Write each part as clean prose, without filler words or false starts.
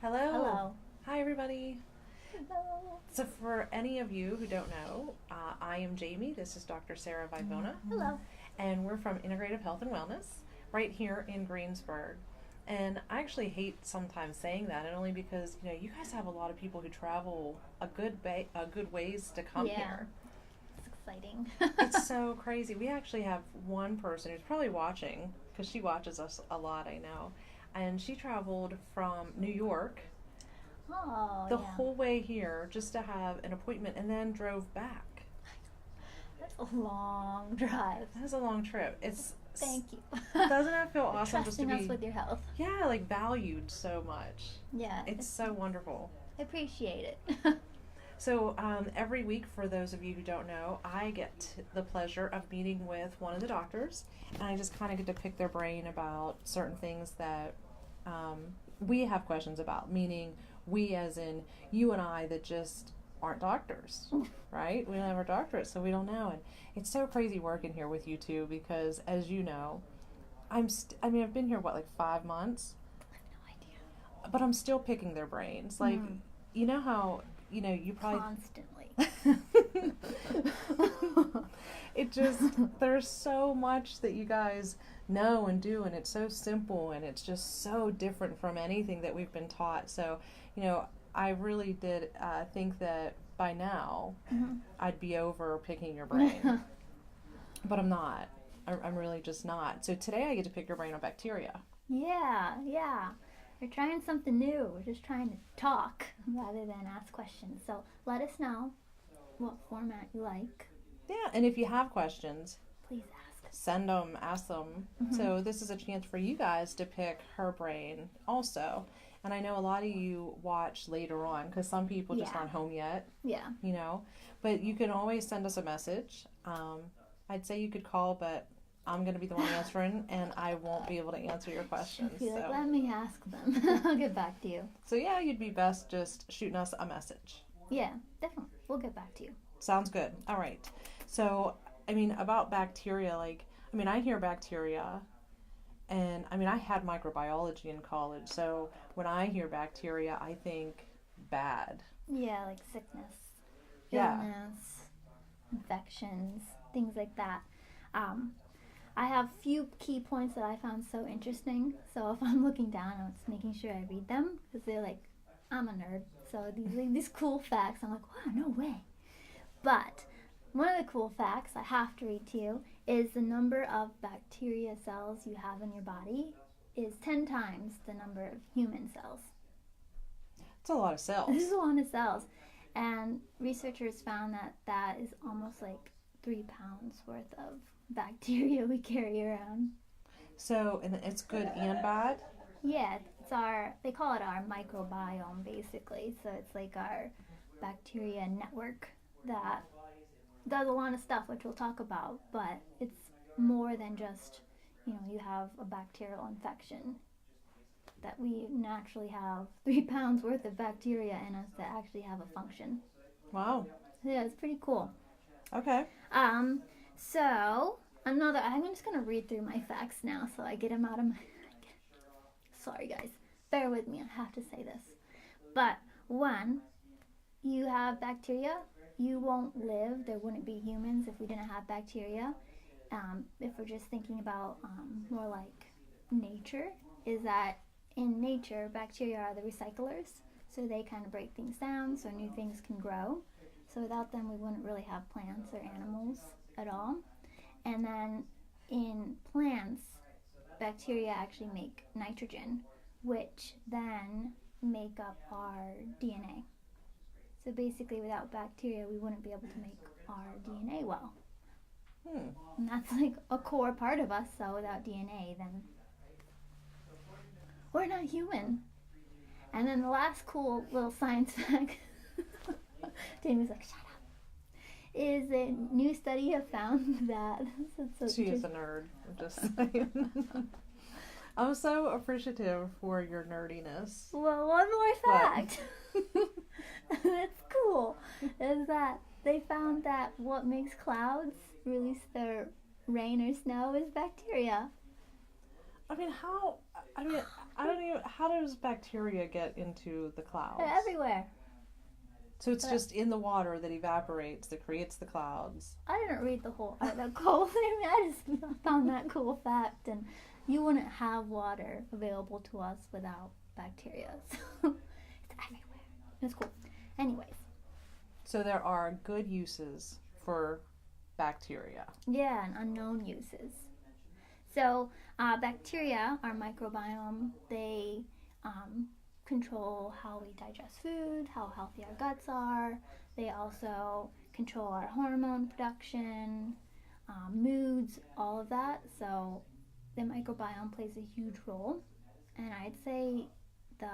Hello. Hello. Hi, everybody. Hello. So, for any of you who don't know, I am Jamie. This is Dr. Sarah Vivona, Hello. and we're from Integrative Health and Wellness right here in Greensburg. And I actually hate sometimes saying that, and only because you guys have a lot of people who travel a good ways to come Yeah. here. It's exciting. It's so crazy. We actually have one person who's probably watching because she watches us a lot. I know, and she traveled from New York Oh, the yeah. whole way here just to have an appointment and then drove back. That's a long drive. That was a long trip. Thank you. Doesn't it feel For awesome just to trusting us be with your health. like valued so much? Yeah. It's so wonderful. I appreciate it. So every week, for those of you who don't know, I get the pleasure of meeting with one of the doctors, and I just kind of get to pick their brain about certain things that we have questions about, meaning we as in you and I that just aren't doctors, right? We don't have our doctorate, so we don't know. And it's so crazy working here with you two because, as you know, I've been here, like 5 months? I have no idea. But I'm still picking their brains. Like, you know how, you probably... Constantly. It just, there's so much that you guys know and do, and it's so simple, and it's just so different from anything that we've been taught. So, I really did think that by now I'd be over picking your brain, but I'm not. I'm really just not. So today I get to pick your brain on bacteria. Yeah. We're trying something new. We're just trying to talk rather than ask questions. So let us know what format you like. Yeah, and if you have questions, Please ask. send them, ask them. So this is a chance for you guys to pick her brain also. And I know a lot of you watch later on because some people just aren't home yet, Yeah. But you can always send us a message. I'd say you could call, but I'm going to be the one answering, and I won't be able to answer your questions. If you like, let me ask them. I'll get back to you. So yeah, you'd be best just shooting us a message. Yeah, definitely. We'll get back to you. Sounds good. All right. So, about bacteria, I hear bacteria, and I had microbiology in college, so when I hear bacteria, I think bad. Yeah, like sickness, Yeah. illness, infections, things like that. I have few key points that I found so interesting. So if I'm looking down, I'm just making sure I read them because they're like, I'm a nerd. So these cool facts, I'm like, wow, no way. But one of the cool facts I have to read to you is the number of bacteria cells you have in your body is 10 times the number of human cells. It's a lot of cells. This is a lot of cells. And researchers found that is almost like 3 pounds worth of bacteria we carry around. So, and it's good and bad? Yeah, they call it our microbiome basically. So it's like our bacteria network that does a lot of stuff, which we'll talk about, but it's more than just, you have a bacterial infection. That we naturally have 3 pounds worth of bacteria in us that actually have a function. Wow. Yeah, it's pretty cool. Okay. So I'm just gonna read through my facts now, so I get them out of my. Sorry, guys, bear with me. I have to say this, but one, you have bacteria. You won't live. There wouldn't be humans if we didn't have bacteria. If we're just thinking about more like nature, is that in nature, bacteria are the recyclers, so they kind of break things down so new things can grow. So without them, we wouldn't really have plants or animals at all. And then in plants, bacteria actually make nitrogen, which then make up our DNA. So basically, without bacteria, we wouldn't be able to make our DNA well. And that's like a core part of us, so without DNA, then we're not human. And then the last cool little science fact, Jamie's like, shut up, is a new study have found that... She is a nerd, I'm just saying. I'm so appreciative for your nerdiness. Well, one more fact. That's cool. Is that they found that what makes clouds release their rain or snow is bacteria. I don't even. How does bacteria get into the clouds? They're everywhere. So it's just in the water that evaporates, that creates the clouds. I didn't read the whole article. I just found that cool fact, and you wouldn't have water available to us without bacteria. So it's everywhere. It's cool. Anyways. So there are good uses for bacteria. Yeah, and unknown uses. So bacteria, our microbiome, they control how we digest food, how healthy our guts are. They also control our hormone production, moods, all of that. So the microbiome plays a huge role. And I'd say the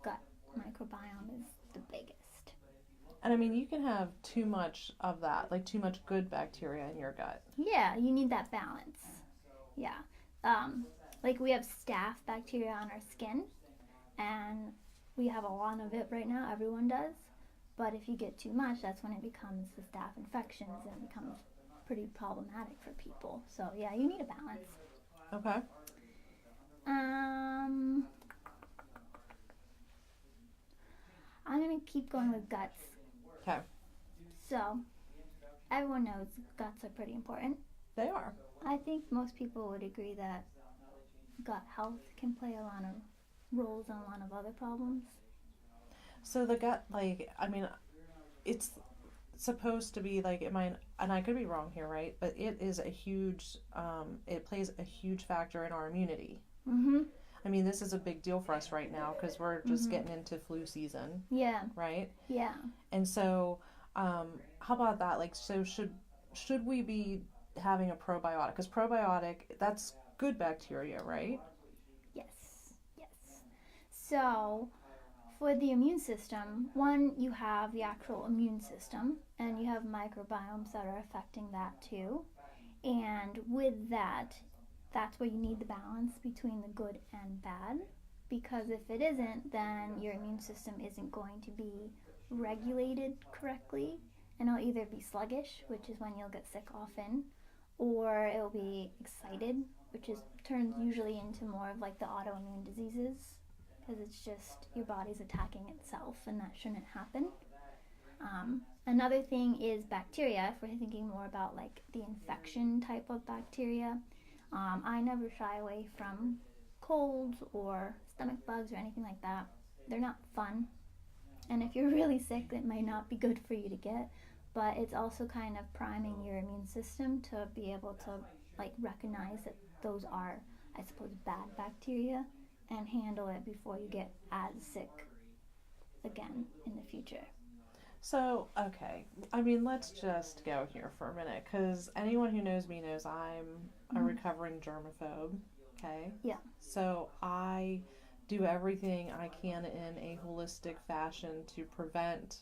gut microbiome is the biggest. And I mean, you can have too much of that, like too much good bacteria in your gut. Yeah, you need that balance. Yeah. Like we have staph bacteria on our skin, and we have a lot of it right now. Everyone does. But if you get too much, that's when it becomes the staph infections, and it becomes pretty problematic for people. So yeah, you need a balance. Okay. I'm gonna keep going with guts. Okay. So everyone knows guts are pretty important. They are. I think most people would agree that gut health can play a lot of roles in a lot of other problems. So the gut, like, I mean, it's supposed to be like, and I could be wrong here, right? But it is a huge, it plays a huge factor in our immunity. Mm-hmm. I mean, this is a big deal for us right now because we're just getting into flu season. Yeah. Right? Yeah. And so, how about that? Like, so should we be having a probiotic? Because probiotic, that's good bacteria, right? Yes. Yes. So, for the immune system, one, you have the actual immune system, and you have microbiomes that are affecting that too. And with that, that's where you need the balance between the good and bad. Because if it isn't, then your immune system isn't going to be regulated correctly, and it'll either be sluggish, which is when you'll get sick often, or it'll be excited, which turns usually into more of like the autoimmune diseases, because it's just your body's attacking itself, and that shouldn't happen. Another thing is bacteria. If we're thinking more about like the infection type of bacteria, I never shy away from colds or stomach bugs or anything like that. They're not fun, and if you're really sick, it might not be good for you to get, but it's also kind of priming your immune system to be able to like recognize that those are, I suppose, bad bacteria, and handle it before you get as sick again in the future. So, okay. I mean, let's just go here for a minute, because anyone who knows me knows I'm a recovering germaphobe, okay? Yeah. So I do everything I can in a holistic fashion to prevent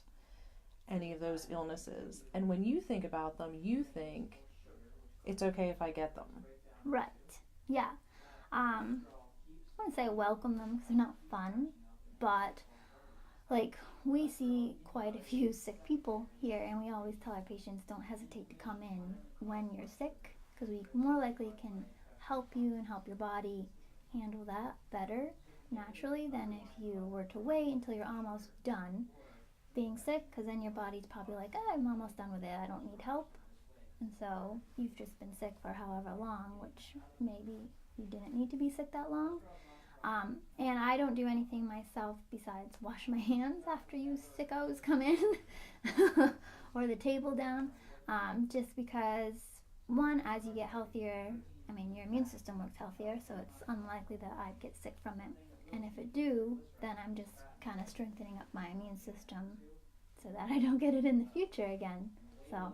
any of those illnesses. And when you think about them, you think it's okay if I get them. Right. Yeah. I wouldn't say welcome them because they're not fun, but like we see quite a few sick people here, and we always tell our patients don't hesitate to come in when you're sick, because we more likely can help you and help your body handle that better naturally than if you were to wait until you're almost done being sick, because then your body's probably like, I'm almost done with it, I don't need help. And so you've just been sick for however long, which maybe you didn't need to be sick that long. And I don't do anything myself besides wash my hands after you sickos come in or the table down, just because, one, as you get healthier, I mean, your immune system works healthier, so it's unlikely that I'd get sick from it. And if it do, then I'm just kind of strengthening up my immune system so that I don't get it in the future again. So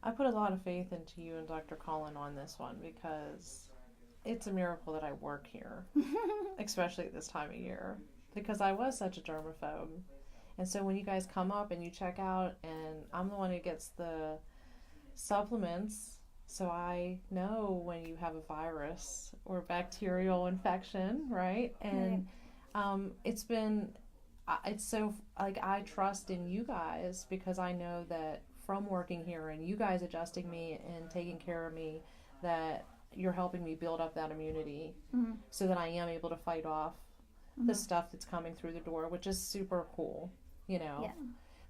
I put a lot of faith into you and Dr. Colin on this one, because it's a miracle that I work here, especially at this time of year, because I was such a germaphobe. And so when you guys come up and you check out, and I'm the one who gets the supplements, so I know when you have a virus or bacterial infection, right? And it's so, like, I trust in you guys, because I know that from working here and you guys adjusting me and taking care of me, that you're helping me build up that immunity Mm-hmm. so that I am able to fight off the stuff that's coming through the door, which is super cool, you know. Yeah.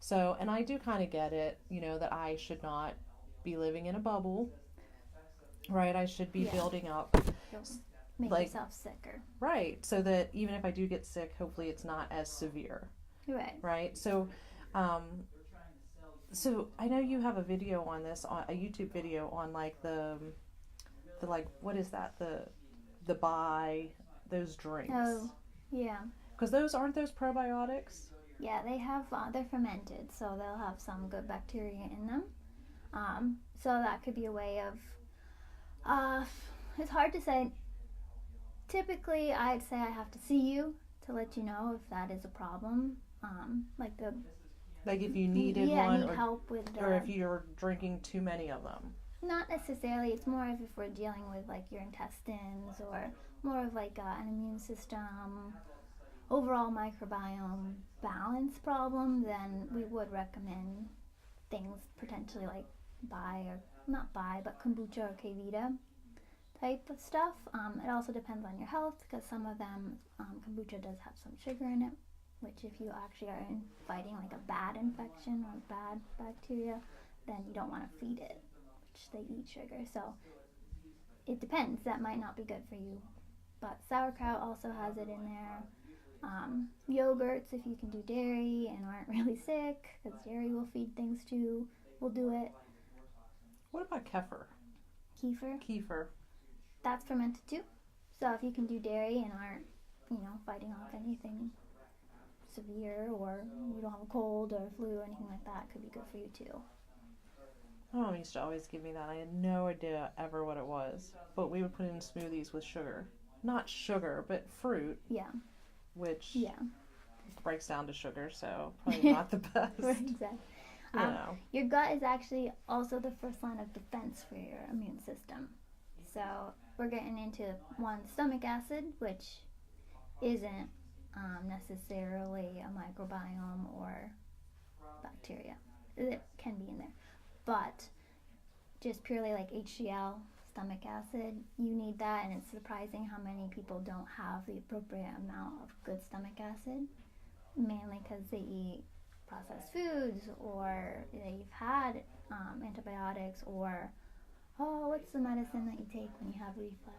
So, and I do kind of get it, you know, that I should not be living in a bubble, right? I should be Yeah. building up, You'll make like, yourself sicker. right? So that even if I do get sick, hopefully it's not as severe, Right. right? So, so I know you have a video on this, on a YouTube video on like the like, what is that? The buy those drinks. Oh, yeah. Because aren't those probiotics? Yeah, they have, they're fermented, so they'll have some good bacteria in them. So that could be a way of, it's hard to say. Typically, I'd say I have to see you to let you know if that is a problem. Like if you needed yeah, one, need help with or if you're drinking too many of them. Not necessarily. It's more of if we're dealing with like your intestines or more of like an immune system, overall microbiome balance problem, then we would recommend things potentially like but kombucha or K-Vita type of stuff. It also depends on your health because some of them, kombucha does have some sugar in it, which if you actually are fighting like a bad infection or bad bacteria, then you don't want to feed it, which they eat sugar. So it depends. That might not be good for you. But sauerkraut also has it in there. Yogurts, if you can do dairy and aren't really sick, because dairy will feed things too, will do it. What about kefir? Kefir. That's fermented too. So if you can do dairy and aren't, fighting off anything severe, or you don't have a cold or flu or anything like that, it could be good for you too. My mom used to always give me that. I had no idea ever what it was. But we would put it in smoothies with sugar. Not sugar, but fruit. Yeah. Which Yeah. breaks down to sugar, so probably not the best. Exactly. You know. Your gut is actually also the first line of defense for your immune system. So we're getting into one, stomach acid, which isn't necessarily a microbiome or bacteria. It can be in there. But just purely like HCl, stomach acid, you need that, and it's surprising how many people don't have the appropriate amount of good stomach acid, mainly because they eat processed foods, or they've had antibiotics, or what's the medicine that you take when you have reflux?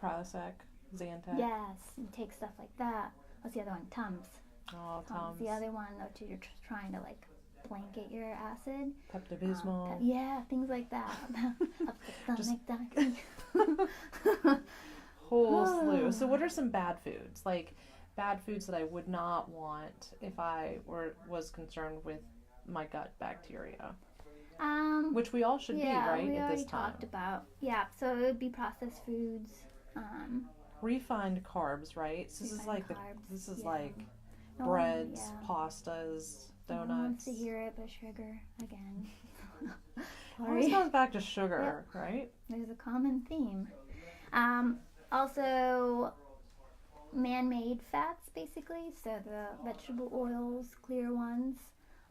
Prozac, Zantac. Yes, you take stuff like that. What's the other one? Tums. Oh, Tums. The other one, though, too, you're trying to like blanket your acid. Pepto-Bismol. Yeah, things like that. Whole slew. So what are some bad foods? Like bad foods that I would not want if I was concerned with my gut bacteria. Which we all should be, right? We at this already time. talked about. Yeah, so it would be processed foods. Refined carbs, right? So this is like breads, pastas, donuts. No one wants to hear it, but sugar again. Always comes back to sugar, right? There's a common theme. Also, man-made fats, basically. So the vegetable oils, clear ones,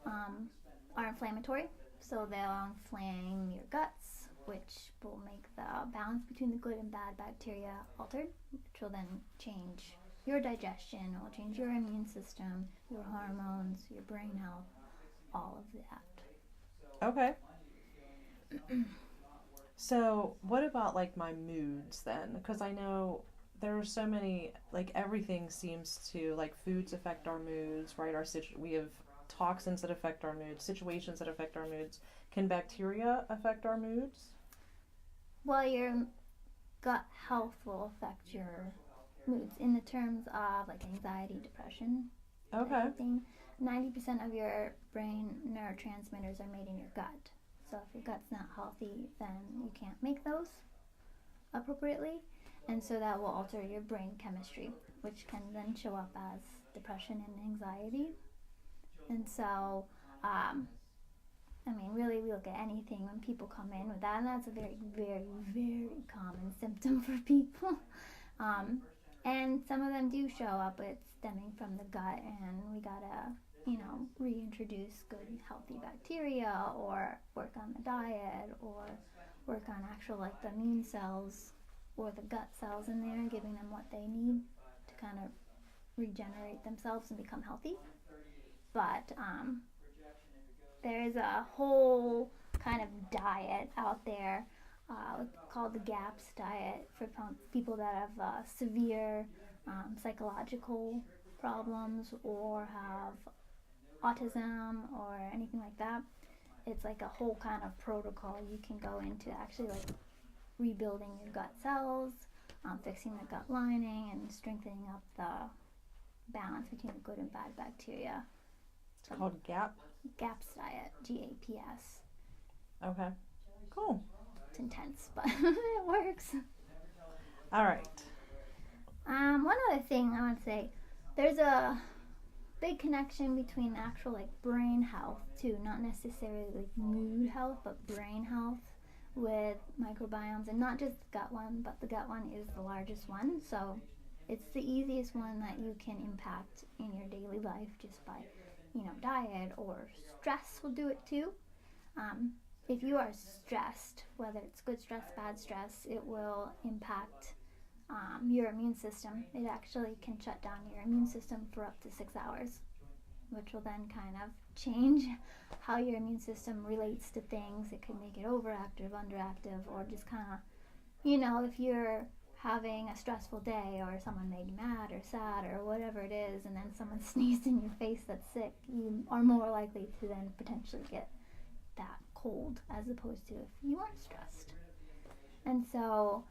are inflammatory. So they'll inflame your guts, which will make the balance between the good and bad bacteria altered, which will then change your digestion, it will change your immune system, your hormones, your brain health, all of that. Okay. So what about like my moods then? Because I know there are so many, like everything seems to, like foods affect our moods, right? We have toxins that affect our moods, situations that affect our moods. Can bacteria affect our moods? Well, your gut health will affect your moods in the terms of like anxiety, depression. Okay. Everything. 90% of your brain neurotransmitters are made in your gut. So if your gut's not healthy, then you can't make those appropriately. And so that will alter your brain chemistry, which can then show up as depression and anxiety. And so, really, we look at anything when people come in with that, and that's a very, very, very common symptom for people. And some of them do show up, it's stemming from the gut, and we gotta, reintroduce good, healthy bacteria, or work on the diet, or work on actual like the immune cells or the gut cells in there, giving them what they need to kind of regenerate themselves and become healthy. But there is a whole kind of diet out there called the GAPS diet for people that have severe psychological problems or have autism or anything like that. It's like a whole kind of protocol you can go into actually like rebuilding your gut cells, fixing the gut lining, and strengthening up the balance between the good and bad bacteria. It's called GAPS diet, GAPS. Okay, cool. It's intense, but it works. All right. One other thing I want to say, there's a big connection between actual like brain health too, not necessarily like mood health, but brain health with microbiomes, and not just the gut one, but the gut one is the largest one, so it's the easiest one that you can impact in your daily life just by, diet, or stress will do it too. If you are stressed, whether it's good stress, bad stress, it will impact your immune system. It actually can shut down your immune system for up to 6 hours, which will then kind of change how your immune system relates to things. It could make it overactive, underactive, or just kind of, if you're having a stressful day or someone made you mad or sad or whatever it is, and then someone sneezed in your face that's sick, you are more likely to then potentially get that cold as opposed to if you weren't stressed. And so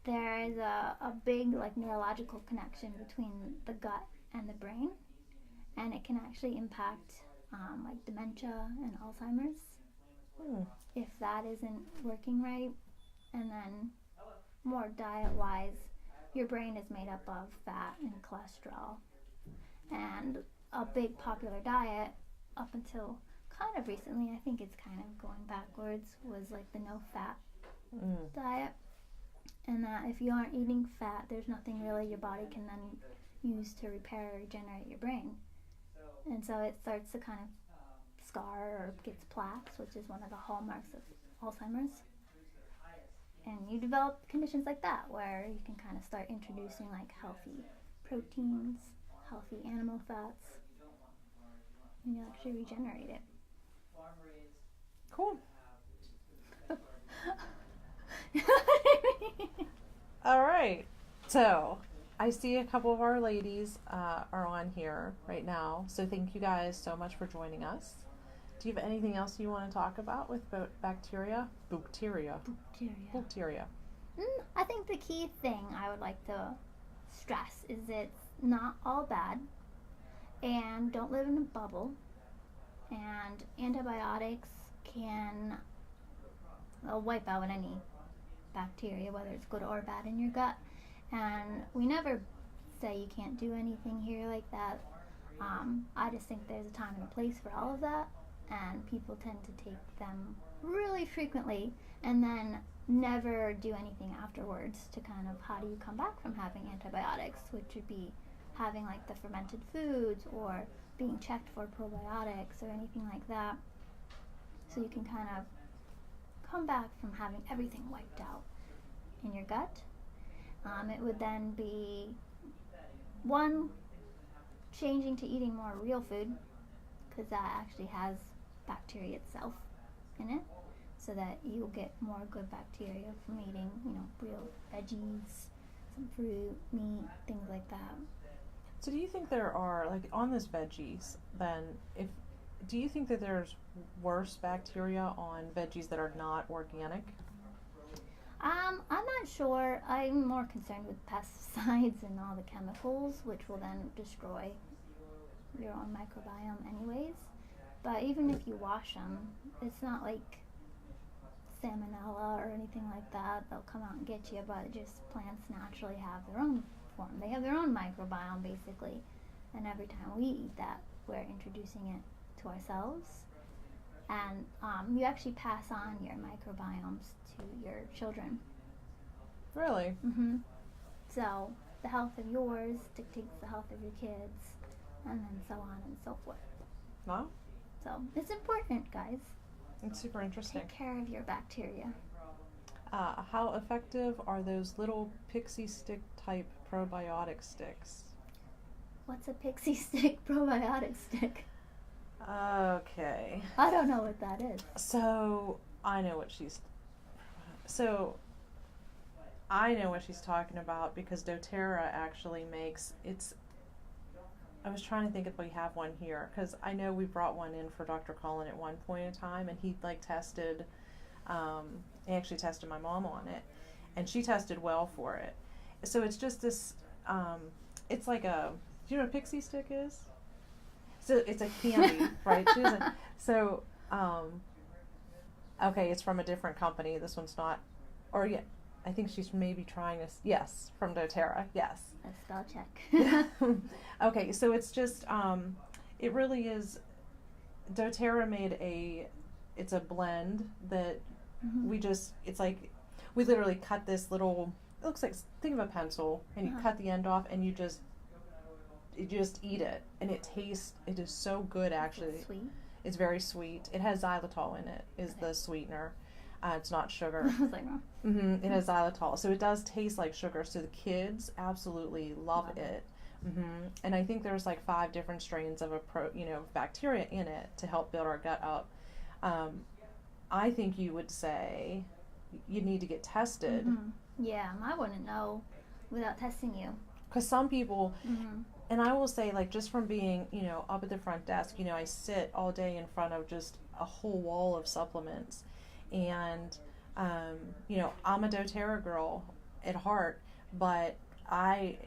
there is a big like neurological connection between the gut and the brain, and it can actually impact like dementia and Alzheimer's if that isn't working right. And then more diet wise, your brain is made up of fat and cholesterol, and a big popular diet up until kind of recently, I think it's kind of going backwards, was like the no fat diet. And that if you aren't eating fat, there's nothing really your body can then use to repair or regenerate your brain. And so it starts to kind of scar or gets plaques, which is one of the hallmarks of Alzheimer's. And you develop conditions like that where you can kind of start introducing like healthy proteins, healthy animal fats, and you actually regenerate it. Cool. All right. So I see a couple of our ladies are on here right now. So thank you guys so much for joining us. Do you have anything else you want to talk about with bacteria? Bacteria. I think the key thing I would like to stress is it's not all bad, and don't live in a bubble, and antibiotics can wipe out any bacteria, whether it's good or bad, in your gut. And we never say you can't do anything here like that. I just think there's a time and a place for all of that, and people tend to take them really frequently and then never do anything afterwards to kind of, how do you come back from having antibiotics, which would be having like the fermented foods or being checked for probiotics or anything like that, so you can kind of come back from having everything wiped out in your gut. It would then be, one, changing to eating more real food, because that actually has bacteria itself in it, so that you'll get more good bacteria from eating, real veggies, some fruit, meat, things like that. So do you think there are, like, on this veggies, then, do you think that there's worse bacteria on veggies that are not organic? I'm not sure. I'm more concerned with pesticides and all the chemicals, which will then destroy your own microbiome anyways. But even if you wash them, it's not like salmonella or anything like that. They'll come out and get you, but just plants naturally have their own form. They have their own microbiome, basically. And every time we eat that, we're introducing it to ourselves. And you actually pass on your microbiomes to your children. Really? Mm-hmm. So the health of yours dictates the health of your kids, and then so on and so forth. Wow. So it's important, guys. It's super interesting. Take care of your bacteria. How effective are those little pixie stick type probiotic sticks? What's a pixie stick probiotic stick? Okay. I don't know what that is. So I know what she's. So I know what she's talking about because DoTerra actually makes it's. I was trying to think if we have one here because I know we brought one in for Dr. Cullen at one point in time, and he like tested. He actually tested my mom on it, and she tested well for it. So it's just this. It's like a. Do you know what a pixie stick is? So it's a candy, right? She doesn't. So, okay, it's from a different company. This one's not. Or yeah, I think she's maybe trying this. Yes, from DoTerra. Yes. A spell check. Okay, so it's just. It really is. DoTerra made a. It's a blend that we just. It's like we literally cut this little. It looks like think of a pencil, and you cut the end off, and you just eat it, and it tastes. It is so good, actually. Is it sweet? It's very sweet. It has xylitol in it. Is the sweetener. It's not sugar. I was like, oh. It has xylitol, so it does taste like sugar. So the kids absolutely love it. And I think there's like 5 different strains of bacteria in it to help build our gut up. I think you would say you need to get tested. Yeah, I wouldn't know without testing you. Because some people, and I will say, like, just from being, up at the front desk, I sit all day in front of just a whole wall of supplements. And, I'm a doTERRA girl at heart, but I,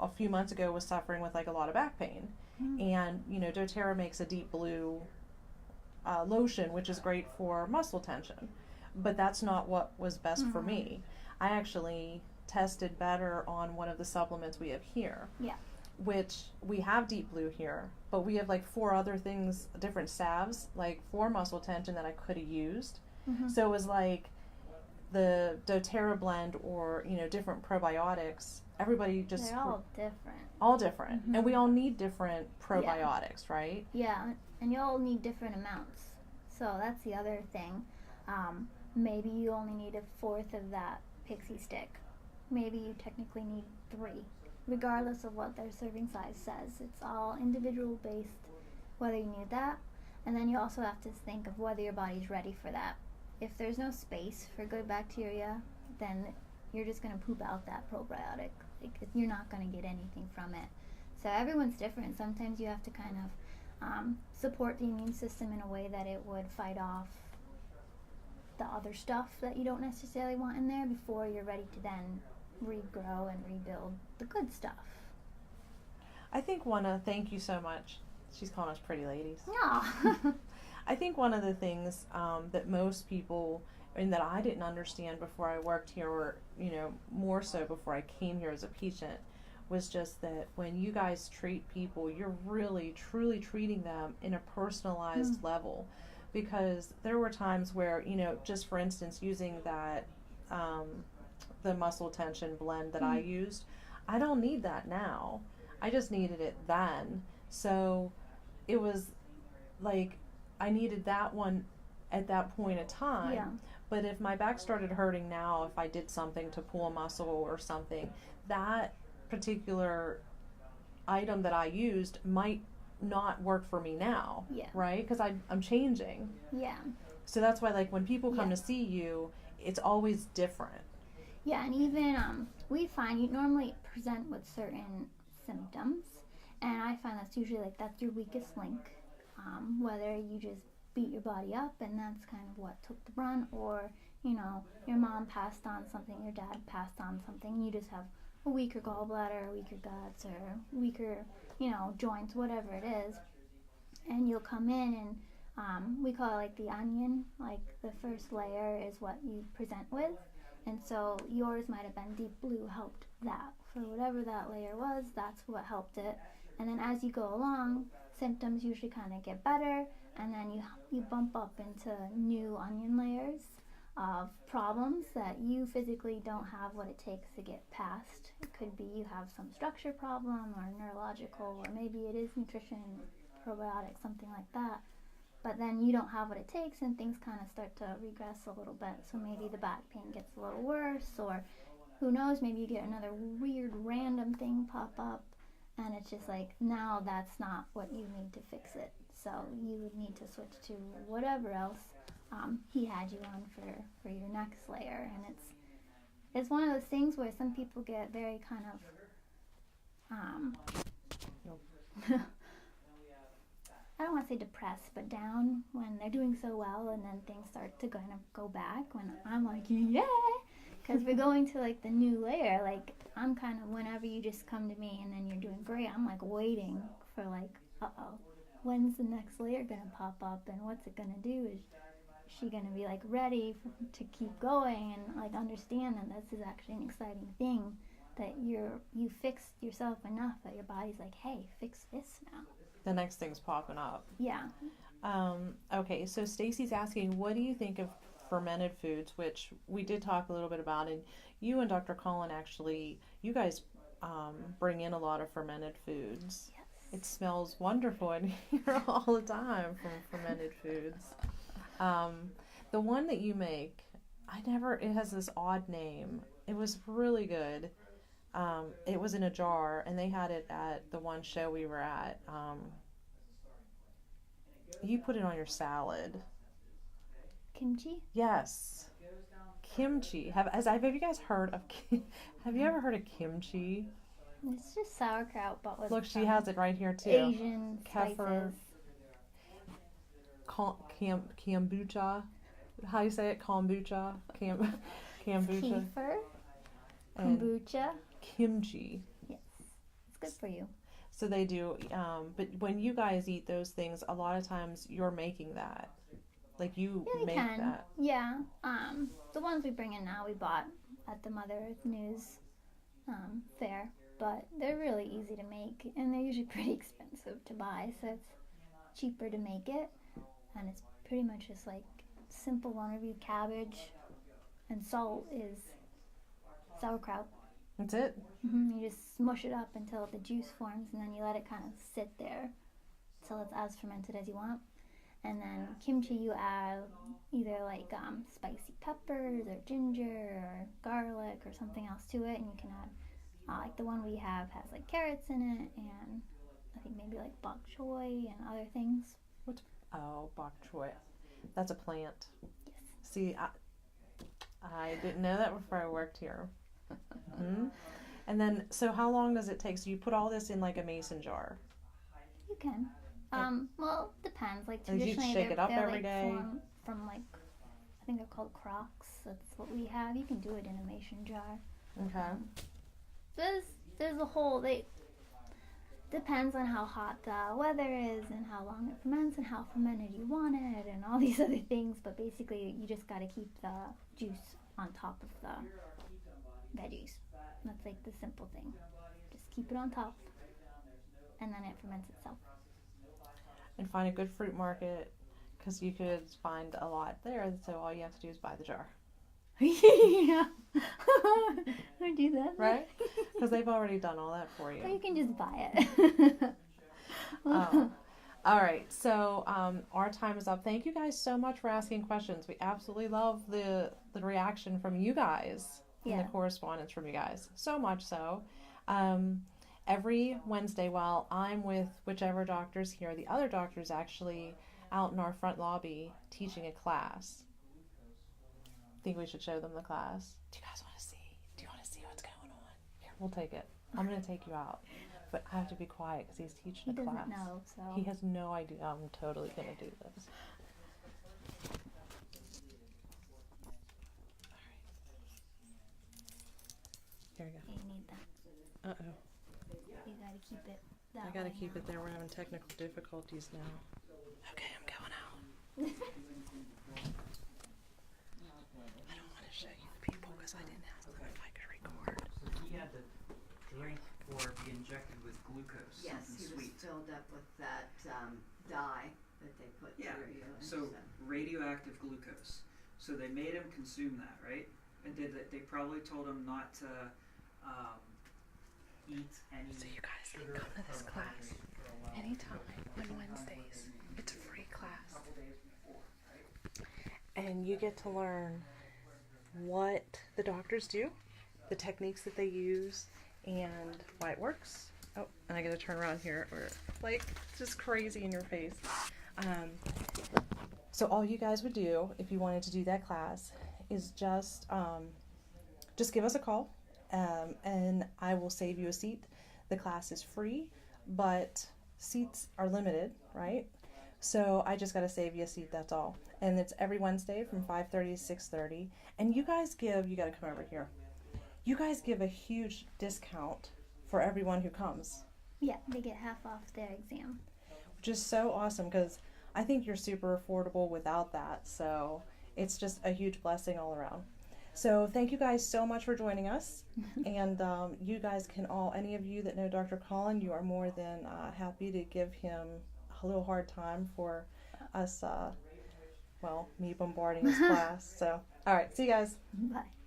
a few months ago was suffering with, like, a lot of back pain. And, doTERRA makes a deep blue lotion, which is great for muscle tension. But that's not what was best for me. I actually tested better on one of the supplements we have here. Yeah. Which we have deep blue here, but we have like 4 other things, different salves, like for muscle tension that I could have used. So it was like the doTERRA blend or, different probiotics. Everybody just... They're all different. All different. And we all need different probiotics, right? Yeah, and you all need different amounts. So that's the other thing. Maybe you only need 1/4 of that pixie stick. Maybe you technically need 3. Regardless of what their serving size says. It's all individual based, whether you need that. And then you also have to think of whether your body's ready for that. If there's no space for good bacteria, then you're just going to poop out that probiotic. Like, you're not going to get anything from it. So everyone's different. Sometimes you have to kind of support the immune system in a way that it would fight off the other stuff that you don't necessarily want in there before you're ready to then regrow and rebuild the good stuff. I think thank you so much. She's calling us pretty ladies. Yeah. I think one of the things that most people, and that I didn't understand before I worked here, or, more so before I came here as a patient, was just that when you guys treat people, you're really, truly treating them in a personalized level. Because there were times where, just for instance, using that, the muscle tension blend that I used, I don't need that now. I just needed it then. So it was like I needed that one at that point in time. Yeah. But if my back started hurting now, if I did something to pull a muscle or something, that particular item that I used might not work for me now. Yeah. Right? Because I'm changing. Yeah. So that's why, like, when people come to see you, it's always different. Yeah, and even we find you normally present with certain symptoms, and I find that's usually like that's your weakest link. Whether you just beat your body up and that's kind of what took the brunt, or your mom passed on something, your dad passed on something, and you just have a weaker gallbladder, or weaker guts, or weaker joints, whatever it is, and you'll come in and we call it like the onion. Like the first layer is what you present with. And so yours might have been deep blue helped that. For whatever that layer was, that's what helped it. And then as you go along, symptoms usually kind of get better, and then you bump up into new onion layers of problems that you physically don't have what it takes to get past. It could be you have some structure problem or neurological, or maybe it is nutrition, probiotics, something like that. but then you don't have what it takes and things kind of start to regress a little bit. So maybe the back pain gets a little worse, or who knows, maybe you get another weird random thing pop up, and it's just like, now that's not what you need to fix it. So you would need to switch to whatever else he had you on for your next layer. And it's one of those things where some people get very kind of I don't want to say depressed, but down when they're doing so well, and then things start to kind of go back. When I'm like, yeah, because we're going to like the new layer. Like, I'm kind of, whenever you just come to me and then you're doing great, I'm like waiting for like, when's the next layer gonna pop up, and what's it gonna do? Is she gonna be like ready to keep going and like understand that this is actually an exciting thing, that you fixed yourself enough that your body's like, hey, fix this now. The next thing's popping up. Yeah. Okay, so Stacy's asking, what do you think of fermented foods, which we did talk a little bit about, and you and Dr. Colin actually, you guys bring in a lot of fermented foods. Yes. It smells wonderful in here all the time from fermented foods. The one that you make, it has this odd name. It was really good. It was in a jar, and they had it at the one show we were at. You put it on your salad. Kimchi? Yes. Kimchi. Have you guys heard of have you ever heard of kimchi? It's just sauerkraut, but with Look, she has it right here too. Asian Kefir. spices. Kombucha. How do you say it? Kombucha. Kombucha. Kefir. And Kombucha. kimchi. Yes. It's good for you. So they do, but when you guys eat those things, a lot of times you're making that. Like you make that. Yeah. The ones we bring in now we bought at the Mother Earth News fair, but they're really easy to make, and they're usually pretty expensive to buy, so it's cheaper to make it, and it's pretty much just like simple one review cabbage, and salt is sauerkraut. That's it. You just smush it up until the juice forms, and then you let it kind of sit there till it's as fermented as you want. And then kimchi, you add either like spicy peppers or ginger or garlic or something else to it, and you can add like the one we have has like carrots in it, and I think maybe like bok choy and other things. Bok choy. That's a plant. Yes. See, I didn't know that before I worked here. Mm-hmm. And then, so how long does it take? So you put all this in like a mason jar? You can. Well, depends. Like And you traditionally, shake it up they're every like day? from like, I think they're called crocks. That's what we have. You can do it in a mason jar. Okay. There's a whole, depends on how hot the weather is and how long it ferments and how fermented you want it and all these other things. But basically, you just got to keep the juice on top of the veggies. That's like the simple thing. Just keep it on top, and then it ferments itself. And find a good fruit market, because you could find a lot there, so all you have to do is buy the jar. Yeah. I do that. Right? Because they've already done all that for you. Or you can just buy it. All right, so our time is up. Thank you guys so much for asking questions. We absolutely love the reaction from you guys and the correspondence from you guys. So much so. Every Wednesday while I'm with whichever doctor's here, the other doctor's actually out in our front lobby teaching a class. Think we should show them the class. Do you guys want to see? Do you want to see what's going on? Here, we'll take it. I'm going to take you out. But I have to be quiet because he's teaching a class. He doesn't know, so. He has no idea I'm totally going to do this. All right. Here we go. You need that. Uh-oh. You gotta keep it that I gotta way keep now. it there. We're having technical difficulties now. Okay, I'm going out. I don't want to show you the people because I didn't ask them if I could record. So he had to drink or be injected with glucose. Yes, something he was sweet. filled up with that dye that they put Yeah. through you. And So radioactive glucose. So they made him consume that, right? And they probably told him not to eat any. So you guys can sugar come to this or class carbohydrate for a while. anytime on Wednesdays. It's a free class. and you get to learn what the doctors do, the techniques that they use, and why it works. Oh, and I gotta turn around here, or like it's just crazy in your face. So all you guys would do if you wanted to do that class is just give us a call, and I will save you a seat. The class is free, but seats are limited, right? So I just got to save you a seat, that's all. And it's every Wednesday from 5:30 to 6:30. And you guys you got to come over here. You guys give a huge discount for everyone who comes. Yeah, they get half off their exam. Which is so awesome, because I think you're super affordable without that. So it's just a huge blessing all around. So thank you guys so much for joining us. And you guys can any of you that know Dr. Colin, you are more than happy to give him a little hard time for us, me bombarding his class. So, all right, see you guys. Bye.